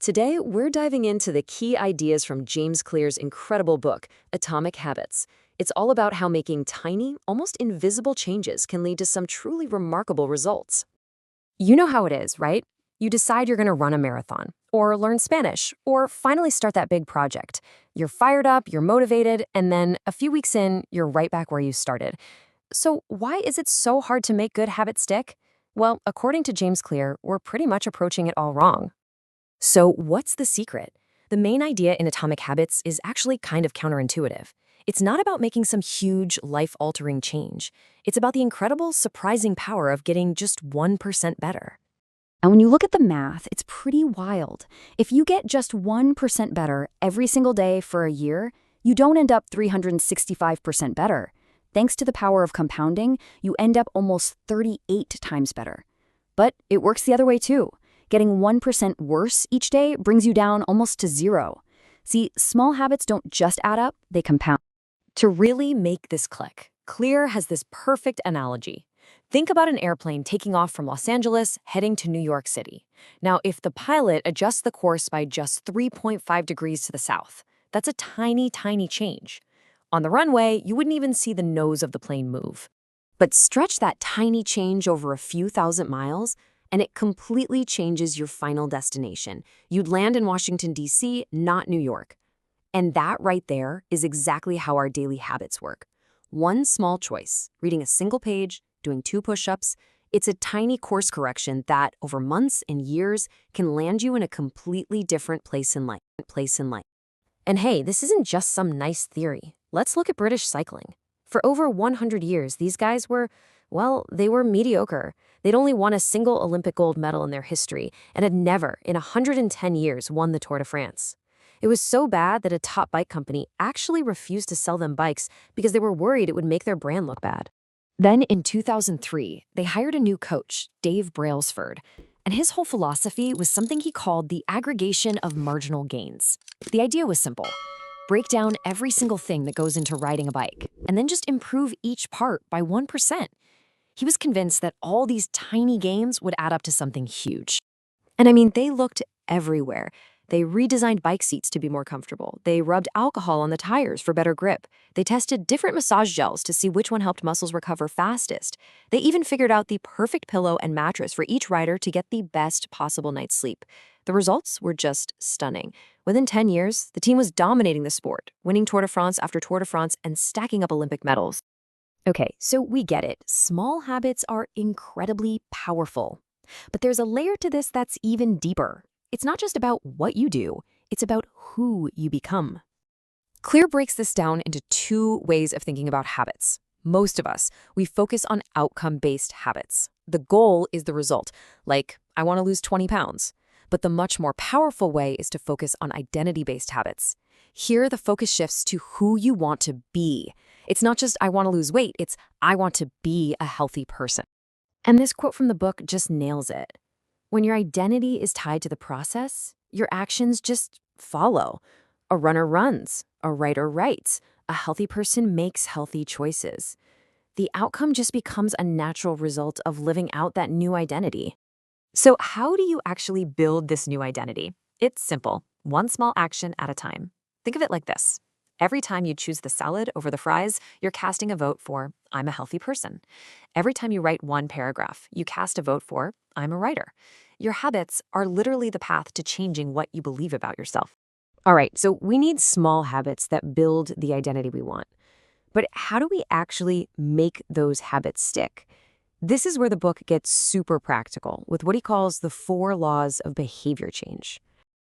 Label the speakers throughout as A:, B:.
A: Today, we're diving into the key ideas from James Clear's incredible book, Atomic Habits. It's all about how making tiny, almost invisible changes can lead to some truly remarkable results. You know how it is, right? You decide you're going to run a marathon, or learn Spanish, or finally start that big project. You're fired up, you're motivated, and then a few weeks in, you're right back where you started. So, why is it so hard to make good habits stick? Well, according to James Clear, we're pretty much approaching it all wrong. So, what's the secret? The main idea in Atomic Habits is actually kind of counterintuitive. It's not about making some huge, life-altering change. It's about the incredible, surprising power of getting just 1% better.
B: And when you look at the math, it's pretty wild. If you get just 1% better every single day for a year, you don't end up 365% better. Thanks to the power of compounding, you end up almost 38 times better. But it works the other way too. Getting 1% worse each day brings you down almost to zero. See, small habits don't just add up, they compound.
A: To really make this click, Clear has this perfect analogy. Think about an airplane taking off from Los Angeles, heading to New York City. Now, if the pilot adjusts the course by just 3.5 degrees to the south, that's a tiny, tiny change. On the runway, you wouldn't even see the nose of the plane move. But stretch that tiny change over a few thousand miles, and it completely changes your final destination. You'd land in Washington, D.C., not New York. And that right there is exactly how our daily habits work. One small choice, reading a single page, doing 2 push-ups, it's a tiny course correction that, over months and years, can land you in a completely different place in life. And hey, this isn't just some nice theory. Let's look at British cycling. For over 100 years, these guys were, well, they were mediocre. They'd only won a single Olympic gold medal in their history and had never, in 110 years, won the Tour de France. It was so bad that a top bike company actually refused to sell them bikes because they were worried it would make their brand look bad. Then in 2003, they hired a new coach, Dave Brailsford, and his whole philosophy was something he called the aggregation of marginal gains. The idea was simple. Break down every single thing that goes into riding a bike, and then just improve each part by 1%. He was convinced that all these tiny gains would add up to something huge. And I mean, they looked everywhere. They redesigned bike seats to be more comfortable. They rubbed alcohol on the tires for better grip. They tested different massage gels to see which one helped muscles recover fastest. They even figured out the perfect pillow and mattress for each rider to get the best possible night's sleep. The results were just stunning. Within 10 years, the team was dominating the sport, winning Tour de France after Tour de France and stacking up Olympic medals. Okay, so we get it. Small habits are incredibly powerful. But there's a layer to this that's even deeper. It's not just about what you do, it's about who you become. Clear breaks this down into 2 ways of thinking about habits. Most of us, we focus on outcome-based habits. The goal is the result, like, I want to lose 20 pounds. But the much more powerful way is to focus on identity-based habits. Here, the focus shifts to who you want to be. It's not just, I want to lose weight, it's, I want to be a healthy person. And this quote from the book just nails it. When your identity is tied to the process, your actions just follow. A runner runs, a writer writes, a healthy person makes healthy choices. The outcome just becomes a natural result of living out that new identity. So how do you actually build this new identity? It's simple, one small action at a time. Think of it like this. Every time you choose the salad over the fries, you're casting a vote for, I'm a healthy person. Every time you write one paragraph, you cast a vote for, I'm a writer. Your habits are literally the path to changing what you believe about yourself. All right, so we need small habits that build the identity we want. But how do we actually make those habits stick? This is where the book gets super practical with what he calls the 4 laws of behavior change.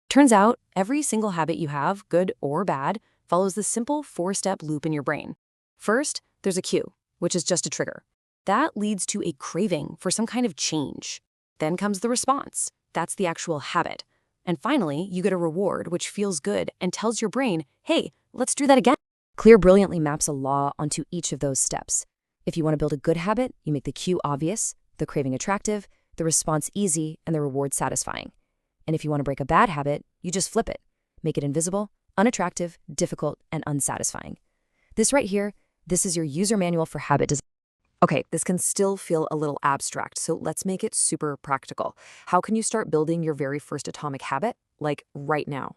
A: Turns out, every single habit you have, good or bad, follows the simple 4-step loop in your brain. First, there's a cue, which is just a trigger. That leads to a craving for some kind of change. Then comes the response. That's the actual habit. And finally, you get a reward, which feels good and tells your brain, hey, let's do that again. Clear brilliantly maps a law onto each of those steps. If you want to build a good habit, you make the cue obvious, the craving attractive, the response easy, and the reward satisfying. And if you want to break a bad habit, you just flip it. Make it invisible, unattractive, difficult, and unsatisfying. This right here, this is your user manual for habit design. Okay, this can still feel a little abstract, so let's make it super practical. How can you start building your very first atomic habit? like right now.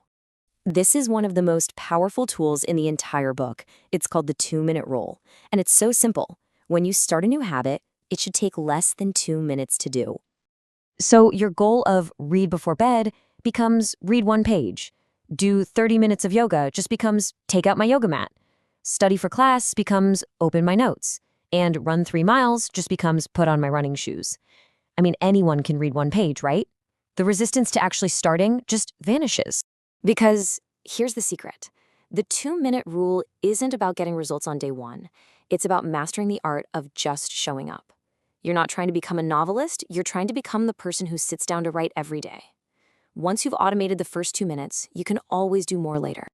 A: This is one of the most powerful tools in the entire book. It's called the 2-minute rule, and it's so simple. When you start a new habit, it should take less than 2 minutes to do. So your goal of read before bed becomes read 1 page. Do 30 minutes of yoga just becomes take out my yoga mat. Study for class becomes open my notes. And run 3 miles just becomes put on my running shoes. I mean, anyone can read 1 page, right? The resistance to actually starting just vanishes. Because here's the secret. The 2-minute rule isn't about getting results on day 1. It's about mastering the art of just showing up. You're not trying to become a novelist, you're trying to become the person who sits down to write every day. Once you've automated the first 2 minutes, you can always do more later.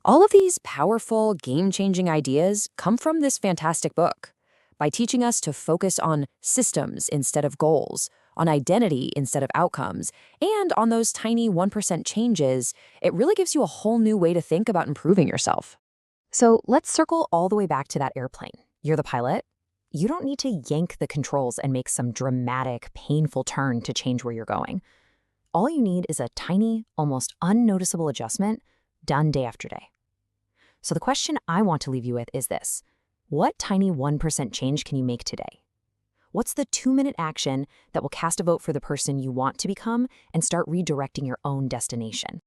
A: All of these powerful, game-changing ideas come from this fantastic book. By teaching us to focus on systems instead of goals, on identity instead of outcomes, and on those tiny 1% changes, it really gives you a whole new way to think about improving yourself. So let's circle all the way back to that airplane. You're the pilot. You don't need to yank the controls and make some dramatic, painful turn to change where you're going. All you need is a tiny, almost unnoticeable adjustment done day after day. So the question I want to leave you with is this. What tiny 1% change can you make today? What's the 2-minute action that will cast a vote for the person you want to become and start redirecting your own destination?